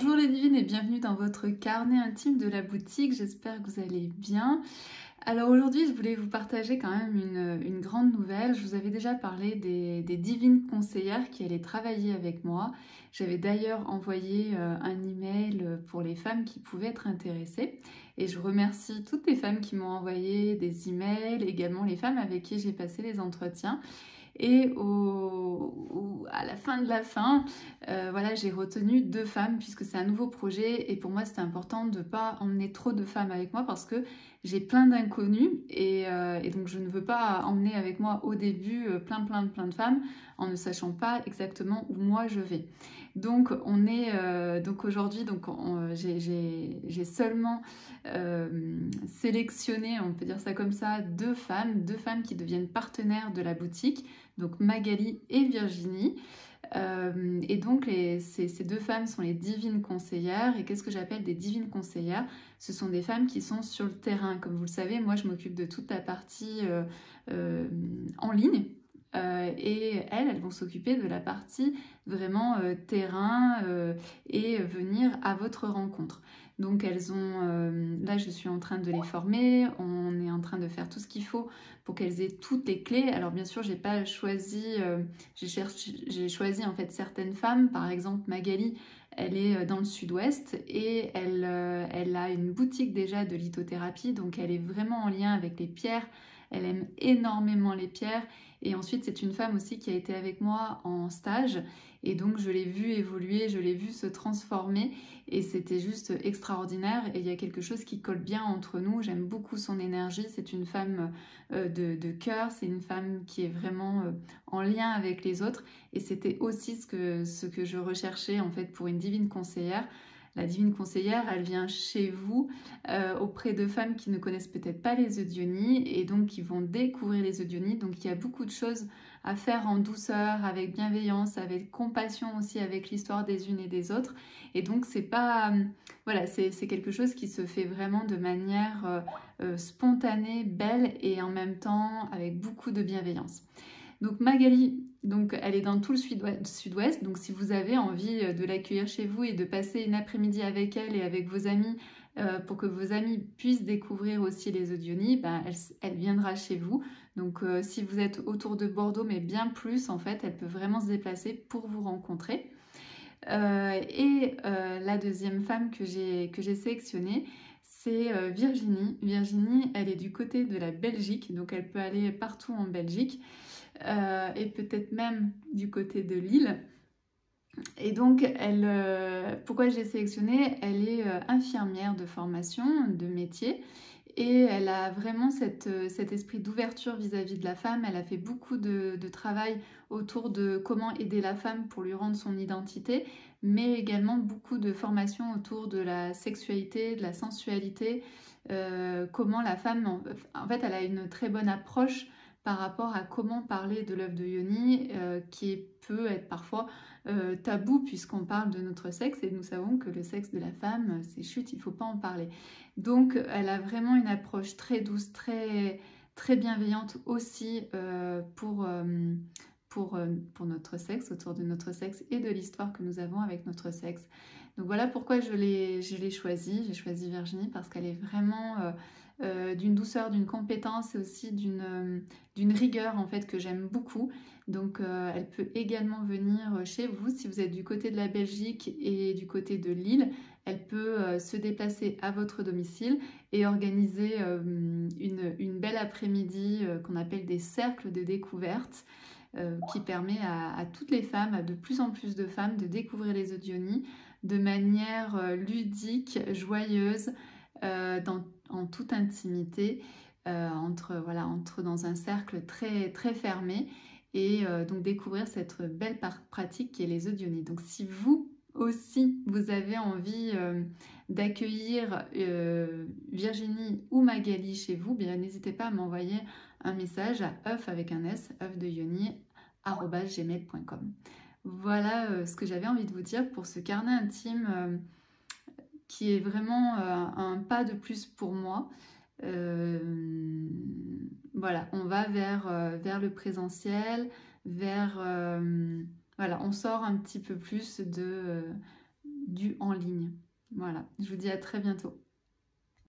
Bonjour les divines et bienvenue dans votre carnet intime de la boutique, j'espère que vous allez bien. Alors aujourd'hui je voulais vous partager quand même une grande nouvelle. Je vous avais déjà parlé des divines conseillères qui allaient travailler avec moi. J'avais d'ailleurs envoyé un email pour les femmes qui pouvaient être intéressées. Et je remercie toutes les femmes qui m'ont envoyé des emails, également les femmes avec qui j'ai passé les entretiens. Et à la fin de la fin, voilà, j'ai retenu 2 femmes puisque c'est un nouveau projet et pour moi c'était important de ne pas emmener trop de femmes avec moi parce que j'ai plein d'inconnus et donc je ne veux pas emmener avec moi au début plein de femmes en ne sachant pas exactement où moi je vais. Donc on est donc aujourd'hui j'ai seulement sélectionné, on peut dire ça comme ça, 2 femmes qui deviennent partenaires de la boutique, donc Magali et Virginie. Et donc ces 2 femmes sont les divines conseillères. Et qu'est-ce que j'appelle des divines conseillères? Ce sont des femmes qui sont sur le terrain. Comme vous le savez, moi je m'occupe de toute la partie en ligne. Et elles vont s'occuper de la partie vraiment terrain et venir à votre rencontre. Donc elles ont, là je suis en train de les former, on est en train de faire tout ce qu'il faut pour qu'elles aient toutes les clés. Alors bien sûr j'ai pas choisi, j'ai choisi en fait certaines femmes, par exemple Magali, elle est dans le sud-ouest et elle a une boutique déjà de lithothérapie, donc elle est vraiment en lien avec les pierres, elle aime énormément les pierres. Et ensuite, c'est une femme aussi qui a été avec moi en stage. Et donc, je l'ai vue évoluer, je l'ai vue se transformer. Et c'était juste extraordinaire. Et il y a quelque chose qui colle bien entre nous. J'aime beaucoup son énergie. C'est une femme de cœur. C'est une femme qui est vraiment en lien avec les autres. Et c'était aussi ce que je recherchais en fait pour une divine conseillère. La divine conseillère, elle vient chez vous auprès de femmes qui ne connaissent peut-être pas les Eudionies et donc qui vont découvrir les Eudionies. Donc il y a beaucoup de choses à faire en douceur, avec bienveillance, avec compassion aussi avec l'histoire des unes et des autres. Et donc c'est pas, voilà, c'est quelque chose qui se fait vraiment de manière spontanée, belle et en même temps avec beaucoup de bienveillance. Donc Magali, donc elle est dans tout le sud-ouest, donc si vous avez envie de l'accueillir chez vous et de passer une après-midi avec elle et avec vos amis pour que vos amis puissent découvrir aussi les Eudionies, ben, elle viendra chez vous. Donc si vous êtes autour de Bordeaux, mais bien plus en fait, elle peut vraiment se déplacer pour vous rencontrer. La deuxième femme que j'ai sélectionnée, c'est Virginie. Virginie, elle est du côté de la Belgique, donc elle peut aller partout en Belgique. Et peut-être même du côté de Lille. Et donc, pourquoi j'ai sélectionné? Elle est infirmière de formation, de métier, et elle a vraiment cet esprit d'ouverture vis-à-vis de la femme. Elle a fait beaucoup de travail autour de comment aider la femme pour lui rendre son identité, mais également beaucoup de formation autour de la sexualité, de la sensualité, comment la femme... En fait, elle a une très bonne approche par rapport à comment parler de l'œuf de Yoni qui peut être parfois tabou puisqu'on parle de notre sexe et nous savons que le sexe de la femme c'est chut, il ne faut pas en parler. Donc elle a vraiment une approche très douce, très bienveillante aussi pour notre sexe, autour de notre sexe et de l'histoire que nous avons avec notre sexe. Donc voilà pourquoi je l'ai choisie. J'ai choisi Virginie parce qu'elle est vraiment d'une douceur, d'une compétence et aussi d'une rigueur en fait que j'aime beaucoup. Donc elle peut également venir chez vous si vous êtes du côté de la Belgique et du côté de Lille. Elle peut se déplacer à votre domicile et organiser une belle après-midi qu'on appelle des cercles de découverte qui permet à toutes les femmes, à de plus en plus de femmes de découvrir les Eudionies de manière ludique, joyeuse, en toute intimité, entre dans un cercle très fermé et donc découvrir cette belle pratique qui est les Eudionies. Donc si vous aussi vous avez envie d'accueillir Virginie ou Magali chez vous, bien n'hésitez pas à m'envoyer un message à œuf avec un s, œufdeyoni@gmail.com. Voilà ce que j'avais envie de vous dire pour ce carnet intime qui est vraiment un pas de plus pour moi. Voilà, on va vers le présentiel, voilà, on sort un petit peu plus du en ligne. Voilà, je vous dis à très bientôt.